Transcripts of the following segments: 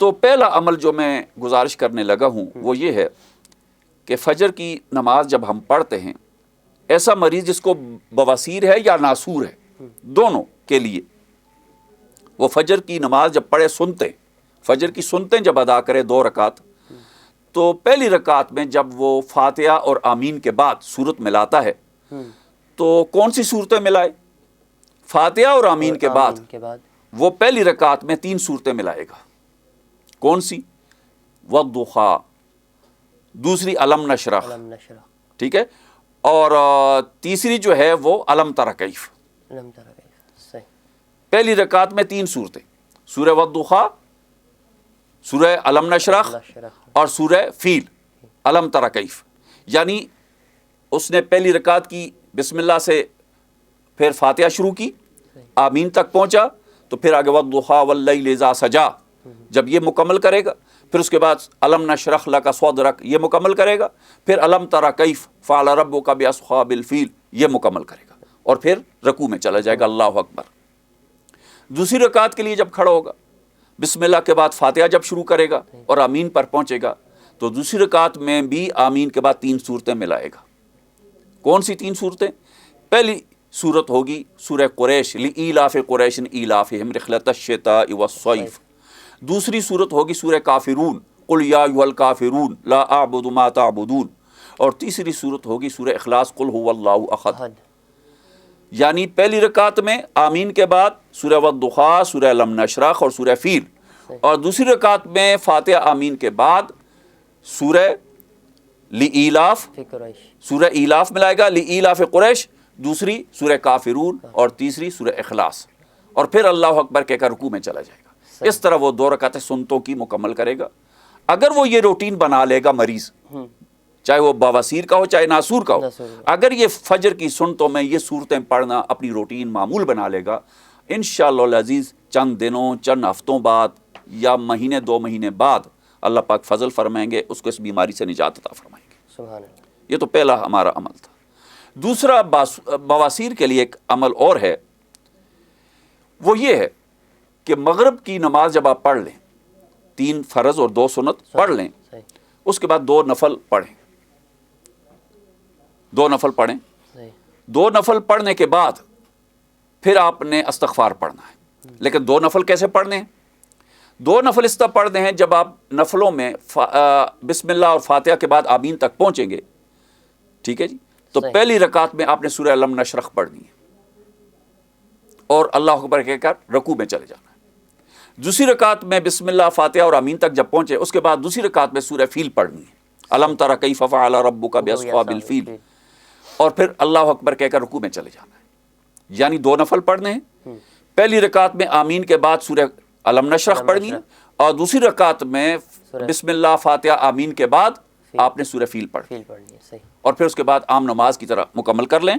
تو پہلا عمل جو میں گزارش کرنے لگا ہوں وہ یہ ہے کہ فجر کی نماز جب ہم پڑھتے ہیں، ایسا مریض جس کو بواسیر ہے یا ناسور ہے، دونوں کے لیے وہ فجر کی نماز جب پڑھے سنتے، فجر کی سنتے جب ادا کرے 2 رکعت، تو پہلی رکعت میں جب وہ فاتحہ اور آمین کے بعد صورت ملاتا ہے تو کون سی صورتیں ملائے؟ فاتحہ اور آمین کے بعد وہ پہلی رکعت میں 3 صورتیں ملائے گا۔ کون سی؟ والضحیٰ، دوسری علم نشرح، ٹھیک ہے، اور تیسری جو ہے وہ علم تر کیف۔ پہلی رکعت میں 3 صورتیں، سورہ والضحیٰ، سورہ علم نشرح اور سورہ فیل، علم تر کیف۔ یعنی اس نے پہلی رکعت کی بسم اللہ سے، پھر فاتحہ شروع کی، آمین تک پہنچا، تو پھر آگے والضحیٰ واللیل اذا سجا، جب یہ مکمل کرے گا، پھر اس کے بعد علم نشرح لک صدرک یہ مکمل کرے گا، پھر علم تر کیف فعل ربک باصحاب الفیل یہ مکمل کرے گا، اور پھر رکوع میں چلا جائے گا، اللہ اکبر۔ دوسری رکعت کے لیے جب کھڑا ہوگا، بسم اللہ کے بعد فاتحہ جب شروع کرے گا اور آمین پر پہنچے گا، تو دوسری رکعت میں بھی آمین کے بعد 3 صورتیں ملائے گا۔ کون سی 3 صورتیں؟ پہلی صورت ہوگی سورہ قریش، لإیلاف قریش ایلافہم رحلۃ الشتاء والصیف۔ دوسری صورت ہوگی سورہ کافرون، قل یا ایھا الکافرون لا اعبد ما تعبدون۔ اور تیسری صورت ہوگی سورہ اخلاص، قل ھو اللہ احد۔ یعنی پہلی رکعت میں آمین کے بعد سورہ والضحیٰ، سورہ علم نشرح اور سورہ فیل، اور دوسری رکعت میں فاتحہ آمین کے بعد سورہ لإیلاف، سورہ ایلاف ملائے گا، لإیلاف قریش، دوسری سورہ کافرون اور تیسری سورہ اخلاص، اور پھر اللہ اکبر کہہ کر رکوع میں چلا جائے گا۔ اس طرح وہ 2 رکعتیں سنتوں کی مکمل کرے گا۔ اگر وہ یہ روٹین بنا لے گا مریض، چاہے وہ بواسیر کا ہو چاہے ناسور کا ہو، اگر یہ فجر کی سنتوں میں یہ صورتیں پڑھنا اپنی روٹین معمول بنا لے گا، انشاءاللہ العزیز چند دنوں، چند ہفتوں بعد یا مہینے 2 مہینے بعد اللہ پاک فضل فرمائیں گے، اس کو اس بیماری سے نجات عطا فرمائیں گے۔ سبحان اللہ۔ یہ تو پہلا ہمارا عمل تھا۔ دوسرا بواسیر کے لیے ایک عمل اور ہے، وہ یہ ہے کہ مغرب کی نماز جب آپ پڑھ لیں، 3 فرض اور 2 سنت پڑھ لیں، اس کے بعد 2 نفل پڑھیں، 2 نفل پڑھیں۔ 2 نفل پڑھنے کے بعد پھر آپ نے استغفار پڑھنا ہے۔ لیکن 2 نفل کیسے پڑھنے ہیں؟ 2 نفل اس طرح پڑھنے ہیں، جب آپ نفلوں میں بسم اللہ اور فاتحہ کے بعد آمین تک پہنچیں گے، ٹھیک ہے جی، تو پہلی رکعت میں آپ نے سورہ علم نشرح پڑھنی ہے اور اللہ اکبر کہہ کر رکوع میں چلے جانا ہے۔ دوسری رکعت میں بسم اللہ، فاتحہ اور آمین تک جب پہنچے، اس کے بعد دوسری رکعت میں سورہ فیل پڑھنی ہے، علم تر کیف فعل ربک باصحاب الفیل، اور پھر اللہ اکبر کہہ کر رکوع میں چلے جانا ہے۔ یعنی 2 نفل پڑھنے ہیں، پہلی رکعت میں آمین کے بعد سورہ علم نشرح پڑھنی ہے، اور دوسری رکعت میں بسم اللہ، فاتحہ، آمین کے بعد آپ نے سورہ فیل پڑھنی ہے، اور پھر اس کے بعد عام نماز کی طرح مکمل کر لیں۔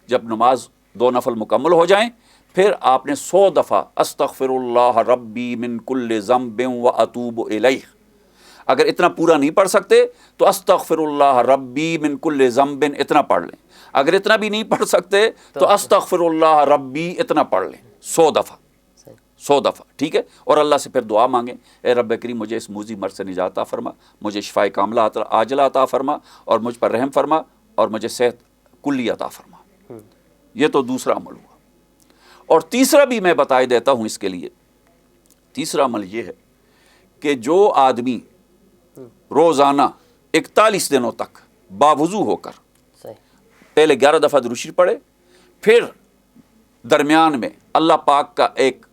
جب نماز 2 نفل مکمل ہو جائیں، پھر آپ نے 100 دفعہ استغفر اللہ ربی من کل ذنب واتوب الیہ۔ اگر اتنا پورا نہیں پڑھ سکتے تو استغفر اللہ ربی من کل ذنب اتنا پڑھ لیں۔ اگر اتنا بھی نہیں پڑھ سکتے تو استغفر اللہ ربی اتنا پڑھ لیں، 100 دفعہ، 100 دفعہ، ٹھیک ہے، اور اللہ سے پھر دعا مانگیں، اے رب کریم مجھے اس موذی مرض سے نجات عطا فرما، مجھے شفائے کاملہ عاجلہ عطا فرما، اور مجھ پر رحم فرما، اور مجھے صحت کلی عطا فرما۔ یہ تو دوسرا عمل ہوا۔ اور تیسرا بھی میں بتائی دیتا ہوں اس کے لیے۔ تیسرا عمل یہ ہے کہ جو آدمی روزانہ 41 دنوں تک باوضو ہو کر پہلے 11 دفعہ درود شریف پڑھے، پھر درمیان میں اللہ پاک کا ایک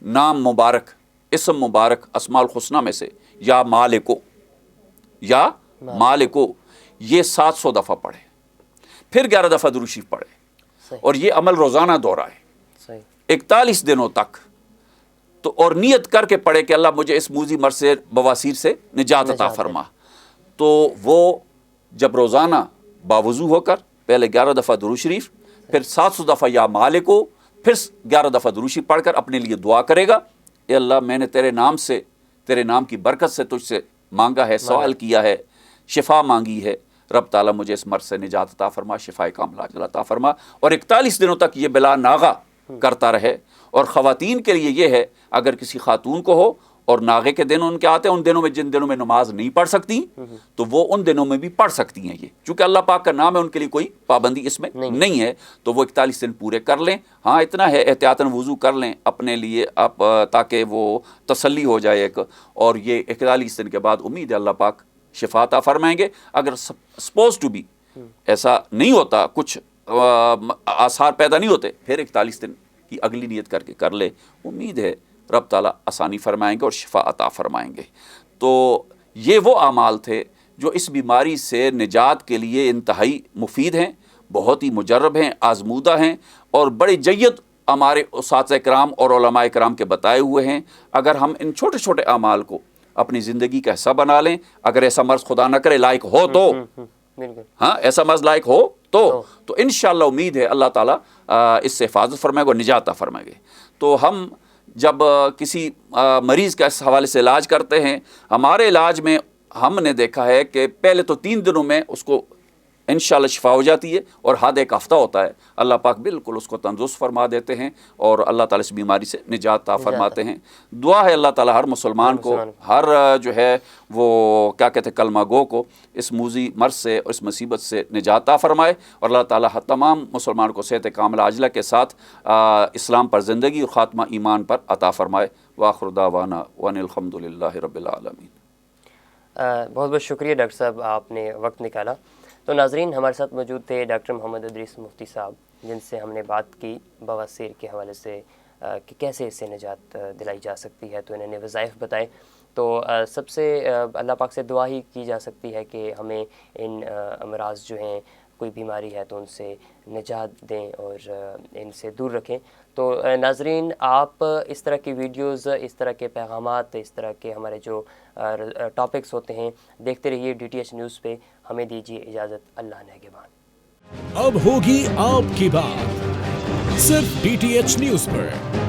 نام مبارک، اسم مبارک اسماء الحسنہ میں سے یا مالکو یہ 700 دفعہ پڑھے، پھر 11 دفعہ درود شریف پڑھے، اور یہ عمل روزانہ دہرائے 41 دنوں تک، تو اور نیت کر کے پڑھے کہ اللہ مجھے اس موذی مرض سے، بواسیر سے نجات عطا فرما۔ تو وہ جب روزانہ باوضو ہو کر پہلے 11 دفعہ درود شریف، پھر 700 دفعہ یا مالکو، پھر 11 دفعہ درود شریف پڑھ کر اپنے لیے دعا کرے گا، اے اللہ میں نے تیرے نام سے، تیرے نام کی برکت سے تجھ سے مانگا ہے، سوال کیا ہے، شفا مانگی ہے، رب تعالیٰ مجھے اس مرض سے نجات عطا فرما، شفائے کاملہ عاجلہ عطا فرما، اور 41 دنوں تک یہ بلا ناغہ کرتا رہے۔ اور خواتین کے لیے یہ ہے، اگر کسی خاتون کو ہو اور ناغے کے دن ان کے آتے ہیں، ان دنوں میں جن دنوں میں نماز نہیں پڑھ سکتی تو وہ ان دنوں میں بھی پڑھ سکتی ہیں. یہ چونکہ اللہ پاک کا نام ہے، ان کے لیے کوئی پابندی اس میں نہیں ہے، تو وہ 41 دن پورے کر لیں. ہاں اتنا ہے احتیاطاً وضو کر لیں اپنے لیے اب، تاکہ وہ تسلی ہو جائے ایک. اور یہ 41 دن کے بعد امید ہے اللہ پاک شفا عطا فرمائیں گے. اگر سپوز ٹو بی ایسا نہیں ہوتا، کچھ آثار پیدا نہیں ہوتے، پھر 41 دن کی اگلی نیت کر کے کر لے. امید ہے رب تعالیٰ آسانی فرمائیں گے اور شفا عطا فرمائیں گے. تو یہ وہ اعمال تھے جو اس بیماری سے نجات کے لیے انتہائی مفید ہیں، بہت ہی مجرب ہیں، آزمودہ ہیں، اور بڑے جید ہمارے اساتذہ کرام اور علماء کرام کے بتائے ہوئے ہیں. اگر ہم ان چھوٹے چھوٹے اعمال کو اپنی زندگی کا حصہ بنا لیں، اگر ایسا مرض خدا نہ کرے لائق ہو تو، ہاں ایسا مرض لائق ہو تو انشاءاللہ امید ہے اللہ تعالیٰ اس سے حفاظت فرمائے گا اور نجات عطا فرمائے گے. تو ہم جب کسی مریض کا اس حوالے سے علاج کرتے ہیں، ہمارے علاج میں ہم نے دیکھا ہے کہ پہلے تو 3 دنوں میں اس کو انشاءاللہ شفا ہو جاتی ہے، اور حد 1 ہفتہ ہوتا ہے اللہ پاک بالکل اس کو تندرست فرما دیتے ہیں اور اللہ تعالیٰ اس بیماری سے نجات عطا فرماتے ہیں. دعا ہے اللہ تعالیٰ ہر مسلمان کو، ہر جو ہے وہ کیا کہتے ہیں کلمہ گو کو اس موذی مرض سے اور اس مصیبت سے نجات عطا فرمائے، اور اللہ تعالیٰ تمام مسلمان کو صحت کاملہ عاجلہ کے ساتھ اسلام پر زندگی اور خاتمہ ایمان پر عطا فرمائے. وآخر دعوانا وان الحمد للہ رب العالمین. بہت بہت شکریہ ڈاکٹر صاحب، آپ نے وقت نکالا. تو ناظرین، ہمارے ساتھ موجود تھے ڈاکٹر محمد ادریس مفتی صاحب، جن سے ہم نے بات کی بواسیر کے حوالے سے کہ کیسے اس سے نجات دلائی جا سکتی ہے. تو انہوں نے وظائف بتائے. تو سب سے اللہ پاک سے دعا ہی کی جا سکتی ہے کہ ہمیں ان امراض جو ہیں، کوئی بیماری ہے تو ان سے نجات دیں اور ان سے دور رکھیں. تو ناظرین، آپ اس طرح کی ویڈیوز، اس طرح کے پیغامات، اس طرح کے ہمارے جو ٹاپکس ہوتے ہیں دیکھتے رہیے DTH نیوز پہ. ہمیں دیجیے اجازت. اللہ نگہبان. اب ہوگی آپ کی بات صرف DTH نیوز پر.